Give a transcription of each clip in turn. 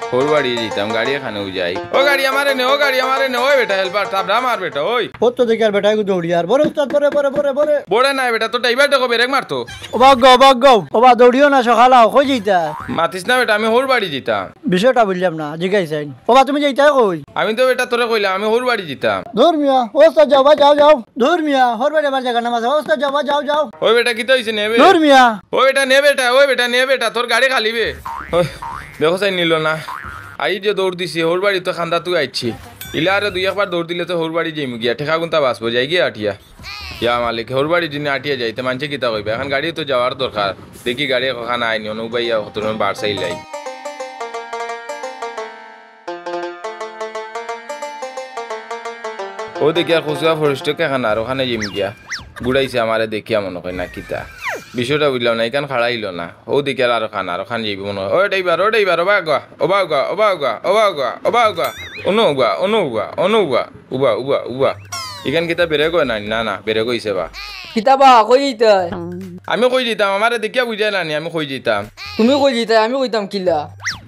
होर बाड़ी जीतम गाड़ी खाने हो जाई ओ गाड़ी हमारे ने ओए बेटा हेल्पर साबरा मार बेटा ओए ओ तो देख यार बेटा को दौड़ी यार बोरे उस्ताद बोरे बोड़े ना बेटा तो ड्राइवर देखो ब्रेक मार तो बाग ओबा दौड़ियो ना सखाला কই জিতা মাতিস না বেটা আমি হোর বাড়ি জিতাম বিষয়টা বুঝলাম না জিগাইছেন ওবা তুমি যাইতা কই আমি তো বেটা তোরে কইলাম আমি হোর বাড়ি জিতাম দূর মিয়া ওস্তাদ যাও দূর মিয়া হোর বাড়ি বার জায়গা নামাজ ওস্তাদ যাও ওই বেটা কি তো হইছে নেবে দূর মিয়া ওই বেটা নে বেটা তোর গাড়ি খালিবে দেখো চাই নিল না আই যে দৌড় দিছি হোর বাড়ি তো খান্দা তুই আইছি ইলারে দুই একবার দৌড় দিলে তো হোর বাড়ি যাইম গিয়া ঠেকা গুনতা বাসবো যাই গিয়া আটিয়া ইয়া মালিক হোর বাড়ি যিনি আটিয়া যাইতে মানছে কিতা কইবে এখন গাড়ি তো যাওয়ার দরকার দেখি গাড়ি কখানা আইনি অনুবাইয়া তোর বার চাইলাই ও দেখি আর খুচরা ফরেস্টকে খানা আর ওখানে যাইম গিয়া বুড়াইছে আমারে দেখিয়া মনে হয় না কিতা বিষয়টা বুঝলাম না এখান খাড়াইল না ও দিকে আর খানা আর খান যাইব মনে হয় ও ড্রাইভার ওবা উবা এখান কিতা বেরে কয় না বেরে কইছে বা কিতাবা কই দিতা আমি কই দিতাম আমারে দেখিয়া বুঝাই না আমি কই দিতাম তুমি কই দিতা আমি কইতাম কিলা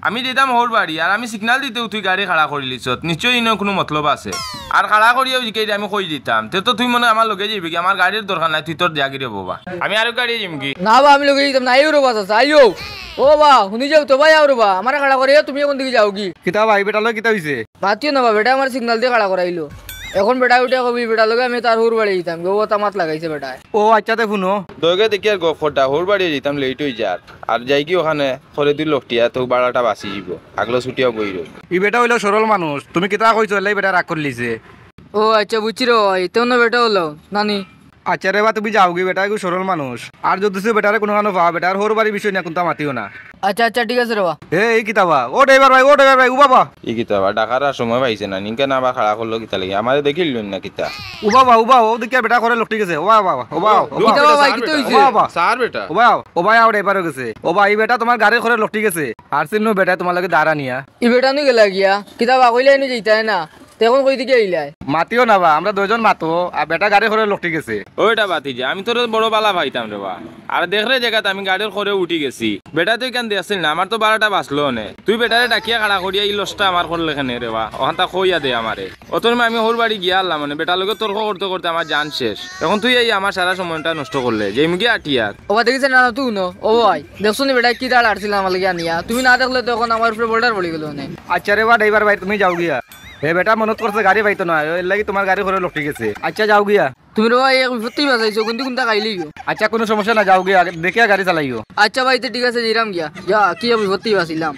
আমি দিতাম হোর বাড়ি আর আমি সিগনাল দিতে তুই গাড়ি খাড়া করিলিছ নিশ্চয়ই ইনো কোনো মতলব আছে আর খাড়া করিয়াও জিকে আমি কই দিতাম তে তো তুই মনে আমার লগে যাইবি কি আমার গাড়ির দরকার নাই তুই তোর জাগিরে বাবা আমি আর গাড়ি যাইম কি না বা আমি লগে দিতাম না আইও রে বাসা আইও ও বা শুনি যাও তো ভাই আও রে বা আমার খাড়া করিয়া তুমি কোন দিকে যাও কি কিতা ভাই বেটা লগে কিতা হইছে মাতিও না বা বেটা আমার সিগনাল দিয়ে খাড়া করাইলো এখন বেটা উঠে কবি বেটা লগে আমি তার হুর বাড়ি দিতাম গো তামাত লাগাইছে বেটা ও আচ্ছা তে শুনো দগে দেখি আর গফটা হোর বাড়ি যেতাম লেট হই যার আর যাই কি ওখানে করে দিল লটিয়া তো বাড়াটা বাঁচি যাব আগলো ছুটিয়া বইর ই বেটা হইলো সরল মানুষ তুমি কিতা কইছো এলাই বেটা রাগ করলিছে ও আচ্ছা বুঝছি রে ভাই তেও না বেটা হলো নানি আচ্ছা রে বা তুমি যাওগি বেটা এগু সরল মানুষ আর যদি সে বেটারে কোনো কানো পা বেটার হোর বাড়ি বিষয় না কোনটা মাতিও না আচ্ছা ঠিক আছে রে বা এই কিতাবা ও ড্রাইভার ভাই ও বাবা ই কিতাবা ডাকার সময় পাইছে না নিকে না বা খাড়া করলো কিতা লাগি আমারে দেখিল না কিতা ও বাবা ও দেখি বেটা করে লটি গেছে ও বাবা কিতাবা ভাই কি তো হইছে স্যার বেটা ও ভাই আও ড্রাইভার গেছে ও ভাই বেটা তোমার গাড়ি করে লটি গেছে আর সিনো বেটা তোমার লাগে দাঁড়া নিয়া ই বেটা নি গেলা গিয়া কিতাবা কইলাই নি যাইতাই না তখন কই দিকে আইলাই মাতিও না বা আমরা দুইজন মাতো আর বেটা গাড়ি করে লটি গেছে ওইটা বাতি যা আমি তোর বড় বালা ভাইতাম রে বা আর দেখরে জায়গাতে আমি গাড়ির করে উঠি গেছি বেটা তুই কেন দেখছিস না আমার তো 12টা বাজলো নে তুই বেটারে ডাকিয়া খাড়া করিয়া ই লসটা আমার করলে কেন রে বা ওখানটা কইয়া দে আমারে অতর আমি হোর বাড়ি গিয়া আল্লাহ মানে বেটার লগে তর্ক করতে করতে আমার জান শেষ এখন তুই এই আমার সারা সময়টা নষ্ট করলে যে মুগি আটিয়ার ও দেখিস না তুই নো ও ভাই দেখছো নি বেটা কি দাঁড় আড়ছিল আমার লাগে আনিয়া তুমি না দেখলে তখন আমার উপরে বোল্ডার পড়ে গেল নে আচ্ছা রে বা ড্রাইভার ভাই তুমি যাও গিয়া হে বেটা মনত করছে গাড়ি পাইতো না এর লাগি তোমার গাড়ি করে লটি গেছে আচ্ছা যাও গিয়া তুমি রে ভাই বিপত্তি বাজাইছো কোনটা খাইলি গো আচ্ছা কোনো সমস্যা না যাও গিয়া দেখিয়া গাড়ি চালাইও আচ্ছা ভাই তো ঠিক আছে জিরাম গিয়া যা কি বিপত্তি বাছিলাম